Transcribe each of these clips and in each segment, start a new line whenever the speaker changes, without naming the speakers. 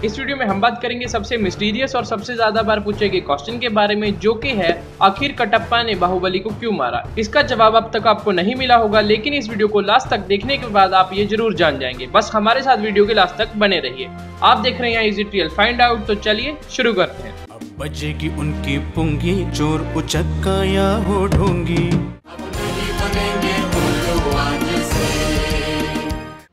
इस वीडियो में हम बात करेंगे सबसे मिस्टीरियस और सबसे ज्यादा बार पूछे गए क्वेश्चन के बारे में, जो कि है आखिर कटप्पा ने बाहुबली को क्यों मारा। इसका जवाब अब तक आपको नहीं मिला होगा, लेकिन इस वीडियो को लास्ट तक देखने के बाद आप ये जरूर जान जाएंगे। बस हमारे साथ वीडियो के लास्ट तक बने रहिए। आप देख रहे हैं is it real find out, तो चलिए शुरू करते हैं।
अब बजेगी उनकी पुंगी, चोर उचक्का या हो ढोंगी।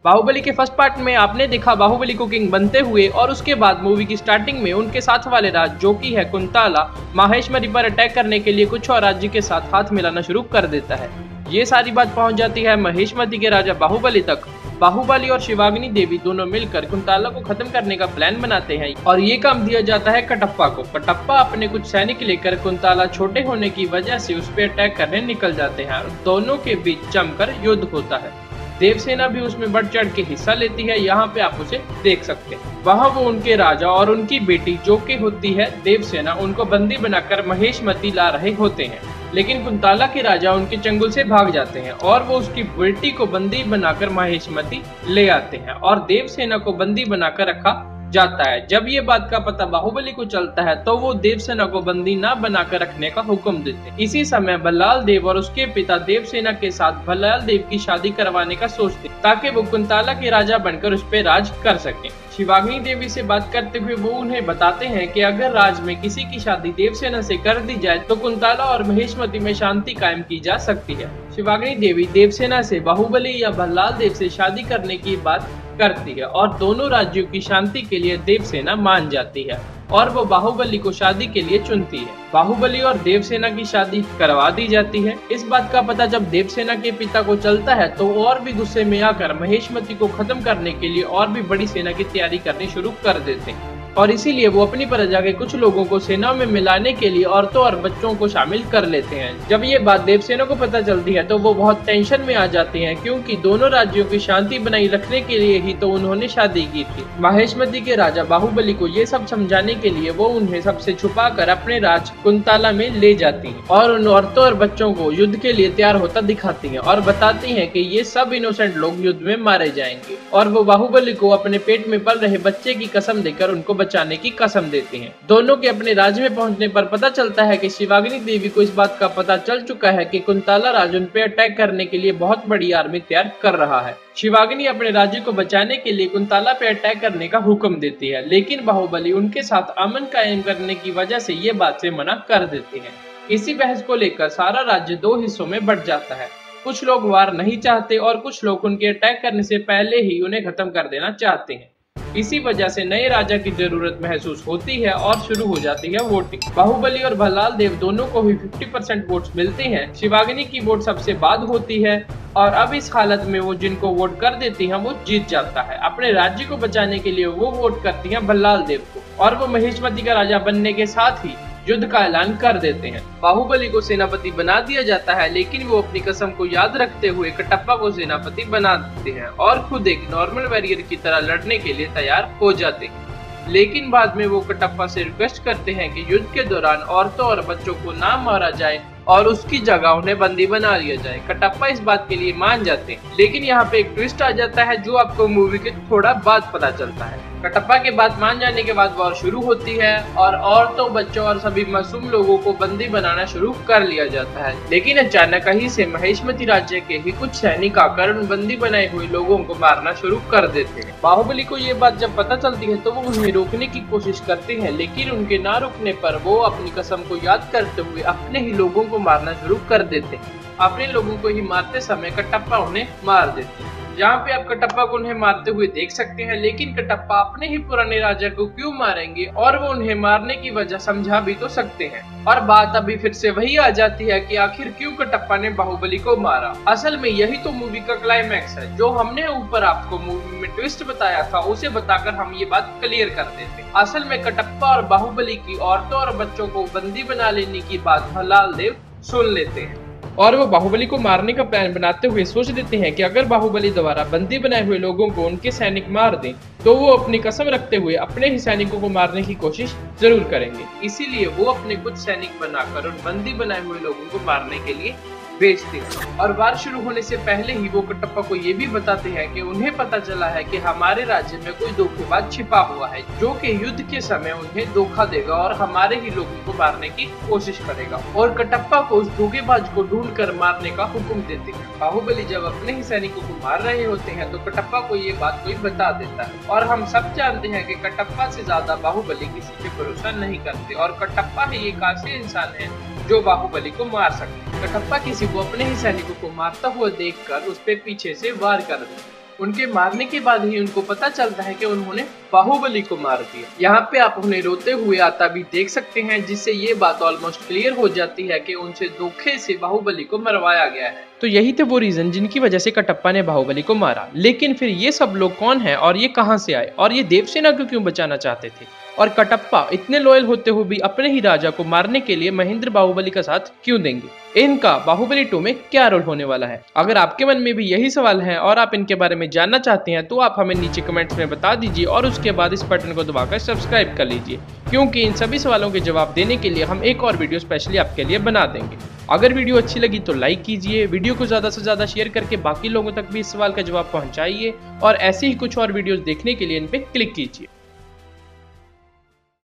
बाहुबली के फर्स्ट पार्ट में आपने देखा बाहुबली को किंग बनते हुए, और उसके बाद मूवी की स्टार्टिंग में उनके साथ वाले राज जो कि है कुंताला, माहेश्वरी पर अटैक करने के लिए कुछ और राज्य के साथ हाथ मिलाना शुरू कर देता है। ये सारी बात पहुंच जाती है महेशमती के राजा बाहुबली तक। बाहुबली और शिवाग्नि देवी दोनों मिलकर कुंताला को खत्म करने का प्लान बनाते हैं, और ये काम दिया जाता है कटप्पा को। कटप्पा अपने कुछ सैनिक लेकर कुंताला छोटे होने की वजह से उस पर अटैक करने निकल जाते हैं। दोनों के बीच जमकर युद्ध होता है। देवसेना भी उसमें बढ़ चढ़ के हिस्सा लेती है। यहाँ पे आप उसे देख सकते हैं। वहाँ वो उनके राजा और उनकी बेटी जो कि होती है देवसेना, उनको बंदी बनाकर महेशमती ला रहे होते हैं, लेकिन कुंताला के राजा उनके चंगुल से भाग जाते हैं और वो उसकी बेटी को बंदी बनाकर महेशमती ले आते हैं और देवसेना को बंदी बनाकर रखा जाता है। जब ये बात का पता बाहुबली को चलता है तो वो देवसेना को बंदी न बनाकर रखने का हुक्म देते हैं। इसी समय बल्लाल देव और उसके पिता देवसेना के साथ बल्लाल देव की शादी करवाने का सोचते ताकि वो कुंताला के राजा बनकर उस पर राज कर सके। शिवाग्नि देवी से बात करते हुए वो उन्हें बताते हैं कि अगर राज में किसी की शादी देवसेना से कर दी जाए तो कुंताला और महेशमती में शांति कायम की जा सकती है। शिवाग्नि देवी देवसेना से बाहुबली या बल्लाल देव से शादी करने की बात करती है और दोनों राज्यों की शांति के लिए देवसेना मान जाती है और वो बाहुबली को शादी के लिए चुनती है। बाहुबली और देवसेना की शादी करवा दी जाती है। इस बात का पता जब देवसेना के पिता को चलता है तो और भी गुस्से में आकर महेशमती को खत्म करने के लिए और भी बड़ी सेना की तैयारी करनी शुरू कर देते हैं, और इसीलिए वो अपनी प्रजा के कुछ लोगों को सेना में मिलाने के लिए औरतों और बच्चों को शामिल कर लेते हैं। जब ये बात देवसेना को पता चलती है तो वो बहुत टेंशन में आ जाते हैं, क्योंकि दोनों राज्यों की शांति बनाई रखने के लिए ही तो उन्होंने शादी की थी। महेशमती के राजा बाहुबली को ये सब समझाने के लिए वो उन्हें सबसे छुपा कर अपने राज कुंताला में ले जाती है और उन औरतों और बच्चों को युद्ध के लिए तैयार होता दिखाती है और बताती है कि ये सब इनोसेंट लोग युद्ध में मारे जाएंगे, और वो बाहुबली को अपने पेट में पल रहे बच्चे की कसम देकर उनको बचाने की कसम देते हैं। दोनों के अपने राज्य में पहुंचने पर पता चलता है कि शिवाग्नि देवी को इस बात का पता चल चुका है कि कुंताला राज उन पे अटैक करने के लिए बहुत बड़ी आर्मी तैयार कर रहा है। शिवाग्नि अपने राज्य को बचाने के लिए कुंताला पे अटैक करने का हुक्म देती है, लेकिन बाहुबली उनके साथ अमन कायम करने की वजह से ये बात से मना कर देती है। इसी बहस को लेकर सारा राज्य दो हिस्सों में बंट जाता है। कुछ लोग वार नहीं चाहते और कुछ लोग उनके अटैक करने से पहले ही उन्हें खत्म कर देना चाहते हैं। इसी वजह से नए राजा की जरूरत महसूस होती है और शुरू हो जाती है वोटिंग। बाहुबली और बल्लाल देव दोनों को ही 50% वोट्स मिलते हैं। शिवाग्नि की वोट सबसे बाद होती है और अब इस हालत में वो जिनको वोट कर देती हैं वो जीत जाता है। अपने राज्य को बचाने के लिए वो वोट करती हैं बल्लाल देव को, और वो महेशमती का राजा बनने के साथ ही युद्ध का ऐलान कर देते हैं। बाहुबली को सेनापति बना दिया जाता है, लेकिन वो अपनी कसम को याद रखते हुए कटप्पा को सेनापति बना देते हैं और खुद एक नॉर्मल वॉरियर की तरह लड़ने के लिए तैयार हो जाते हैं। लेकिन बाद में वो कटप्पा से रिक्वेस्ट करते हैं कि युद्ध के दौरान औरतों और बच्चों को ना मारा जाए और उसकी जगह उन्हें बंदी बना लिया जाए। कटप्पा इस बात के लिए मान जाते हैं, लेकिन यहाँ पे एक ट्विस्ट आ जाता है जो आपको मूवी के थोड़ा बाद पता चलता है। कटप्पा के बात मान जाने के बाद वॉर शुरू होती है और औरतों, बच्चों और सभी मासूम लोगों को बंदी बनाना शुरू कर लिया जाता है। लेकिन अचानक ही से महेशमती राज्य के ही कुछ सैनिक आकर उन बंदी बनाए हुए लोगों को मारना शुरू कर देते हैं। बाहुबली को ये बात जब पता चलती है तो वो उन्हें रोकने की कोशिश करते हैं, लेकिन उनके ना रुकने पर वो अपनी कसम को याद करते हुए अपने ही लोगों को मारना शुरू कर देते हैं। अपने लोगों को ही मारते समय कटप्पा उन्हें मार देते हैं। यहाँ पे आप कटप्पा को उन्हें मारते हुए देख सकते हैं, लेकिन कटप्पा अपने ही पुराने राजा को क्यों मारेंगे, और वो उन्हें मारने की वजह समझा भी तो सकते हैं। और बात अभी फिर से वही आ जाती है कि आखिर क्यों कटप्पा ने बाहुबली को मारा। असल में यही तो मूवी का क्लाइमैक्स है। जो हमने ऊपर आपको मूवी में ट्विस्ट बताया था उसे बताकर हम ये बात क्लियर कर देते। असल में कटप्पा और बाहुबली की औरतों और बच्चों को बंदी बना लेने की बात बल्लाल देव सुन लेते हैं और वो बाहुबली को मारने का प्लान बनाते हुए सोच देते हैं कि अगर बाहुबली द्वारा बंदी बनाए हुए लोगों को उनके सैनिक मार दें तो वो अपनी कसम रखते हुए अपने ही सैनिकों को मारने की कोशिश जरूर करेंगे। इसीलिए वो अपने कुछ सैनिक बनाकर उन बंदी बनाए हुए लोगों को मारने के लिए बेच दिया। और वार शुरू होने से पहले ही वो कटप्पा को ये भी बताते हैं कि उन्हें पता चला है कि हमारे राज्य में कोई धोखेबाज छिपा हुआ है जो कि युद्ध के समय उन्हें धोखा देगा और हमारे ही लोगों को मारने की कोशिश करेगा। और कटप्पा को उस धोखेबाज को ढूंढकर मारने का हुक्म देते हैं। बाहुबली जब अपने ही सैनिकों को मार रहे होते हैं तो कटप्पा को ये बात कोई बता देता है। और हम सब जानते हैं कि कटप्पा से ज्यादा बाहुबली किसी पे भरोसा नहीं करते और कटप्पा ही एक ऐसे इंसान है जो बाहुबली को मार सकते। कटप्पा किसी को अपने ही सैनिकों को मारता हुआ देखकर उस पे पीछे से वार कर देते। उनके मारने के बाद ही उनको पता चलता है कि उन्होंने बाहुबली को मार दिया। यहाँ पे आप उन्हें रोते हुए आता भी देख सकते हैं, जिससे ये बात ऑलमोस्ट क्लियर हो जाती है कि उनसे धोखे से बाहुबली को मरवाया गया है। तो यही थे वो रीजन जिनकी वजह से कटप्पा ने बाहुबली को मारा। लेकिन फिर ये सब लोग कौन है और ये कहां से आए और ये देवसेना को क्यों बचाना चाहते थे, और कटप्पा इतने लॉयल होते हुए भी अपने ही राजा को मारने के लिए महेंद्र बाहुबली का साथ क्यों देंगे, इनका बाहुबली 2 में क्या रोल होने वाला है। अगर आपके मन में भी यही सवाल है और आप इनके बारे में जानना चाहते हैं तो आप हमें नीचे कमेंट्स में बता दीजिए और उसके बाद इस बटन को दबाकर सब्सक्राइब कर लीजिए, क्योंकि इन सभी सवालों के जवाब देने के लिए हम एक और वीडियो स्पेशली आपके लिए बना देंगे। अगर वीडियो अच्छी लगी तो लाइक कीजिए, वीडियो को ज्यादा से ज्यादा शेयर करके बाकी लोगों तक भी इस सवाल का जवाब पहुंचाइए और ऐसे ही कुछ और वीडियोस देखने के लिए इन पे क्लिक कीजिए।